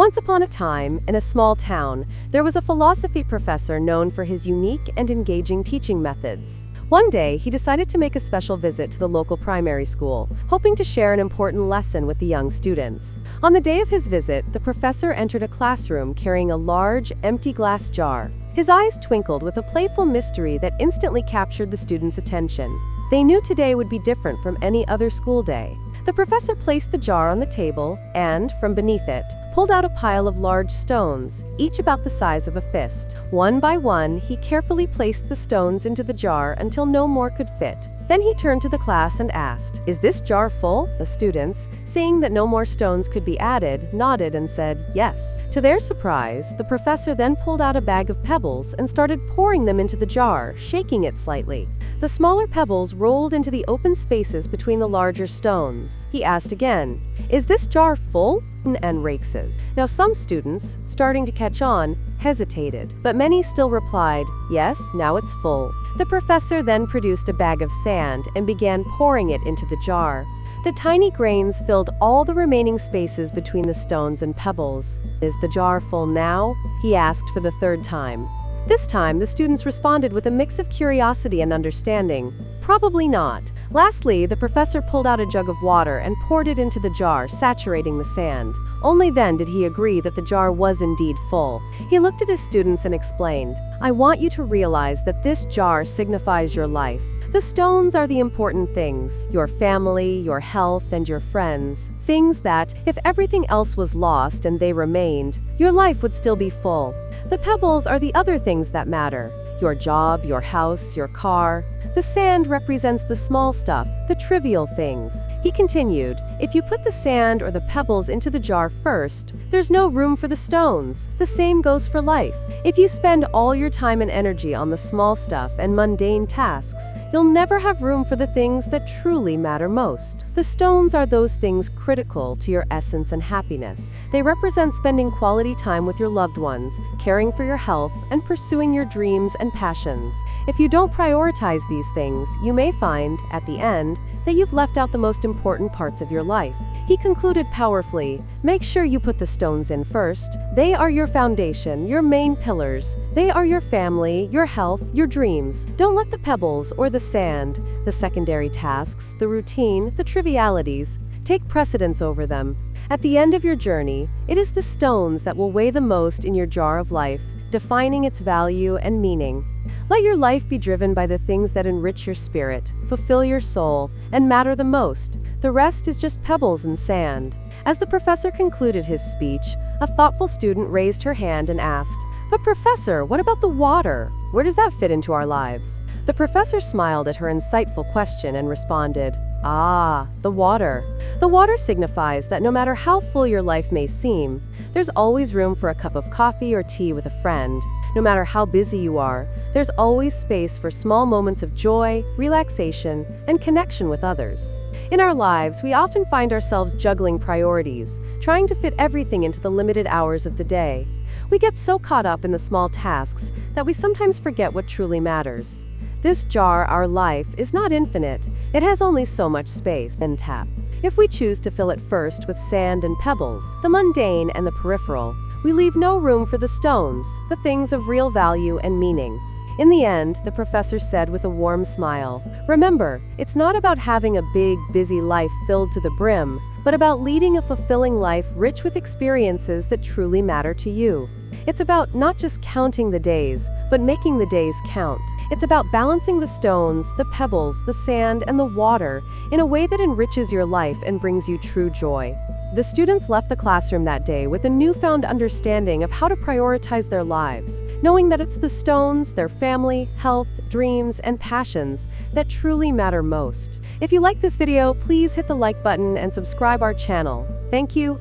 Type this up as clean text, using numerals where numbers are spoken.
Once upon a time, in a small town, there was a philosophy professor known for his unique and engaging teaching methods. One day, he decided to make a special visit to the local primary school, hoping to share an important lesson with the young students. On the day of his visit, the professor entered a classroom carrying a large, empty glass jar. His eyes twinkled with a playful mystery that instantly captured the students' attention. They knew today would be different from any other school day. The professor placed the jar on the table and, from beneath it, pulled out a pile of large stones, each about the size of a fist. One by one, he carefully placed the stones into the jar until no more could fit. Then he turned to the class and asked, "Is this jar full?" The students, seeing that no more stones could be added, nodded and said, "Yes." To their surprise, the professor then pulled out a bag of pebbles and started pouring them into the jar, shaking it slightly. The smaller pebbles rolled into the open spaces between the larger stones. He asked again, "Is this jar full?" And races. Now some students, starting to catch on, hesitated, but many still replied, "Yes, now it's full." The professor then produced a bag of sand and began pouring it into the jar. The tiny grains filled all the remaining spaces between the stones and pebbles. "Is the jar full now?" he asked for the third time. This time, the students responded with a mix of curiosity and understanding. "Probably not." Lastly, the professor pulled out a jug of water and poured it into the jar, saturating the sand. Only then did he agree that the jar was indeed full. He looked at his students and explained, "I want you to realize that this jar signifies your life. The stones are the important things, your family, your health, and your friends. Things that, if everything else was lost and they remained, your life would still be full. The pebbles are the other things that matter, your job, your house, your car. The sand represents the small stuff, the trivial things." He continued, "If you put the sand or the pebbles into the jar first, there's no room for the stones. The same goes for life. If you spend all your time and energy on the small stuff and mundane tasks, you'll never have room for the things that truly matter most. The stones are those things critical to your essence and happiness. They represent spending quality time with your loved ones, caring for your health, and pursuing your dreams and passions. If you don't prioritize these things, you may find, at the end, that you've left out the most important parts of your life." He concluded powerfully, "Make sure you put the stones in first. They are your foundation, your main pillars. They are your family, your health, your dreams. Don't let the pebbles or the sand, the secondary tasks, the routine, the trivialities, take precedence over them. At the end of your journey, it is the stones that will weigh the most in your jar of life, defining its value and meaning. Let your life be driven by the things that enrich your spirit, fulfill your soul, and matter the most. The rest is just pebbles and sand." As the professor concluded his speech, a thoughtful student raised her hand and asked, "But professor, what about the water? Where does that fit into our lives?" The professor smiled at her insightful question and responded, "Ah, the water. The water signifies that no matter how full your life may seem, there's always room for a cup of coffee or tea with a friend. No matter how busy you are, there's always space for small moments of joy, relaxation, and connection with others." In our lives, we often find ourselves juggling priorities, trying to fit everything into the limited hours of the day. We get so caught up in the small tasks that we sometimes forget what truly matters. This jar, our life, is not infinite. It has only so much space and tap. If we choose to fill it first with sand and pebbles, the mundane and the peripheral, we leave no room for the stones, the things of real value and meaning. In the end, the professor said with a warm smile, "Remember, it's not about having a big, busy life filled to the brim, but about leading a fulfilling life rich with experiences that truly matter to you. It's about not just counting the days, but making the days count. It's about balancing the stones, the pebbles, the sand, and the water in a way that enriches your life and brings you true joy." The students left the classroom that day with a newfound understanding of how to prioritize their lives, knowing that it's the stones, their family, health, dreams, and passions that truly matter most. If you like this video, please hit the like button and subscribe our channel. Thank you.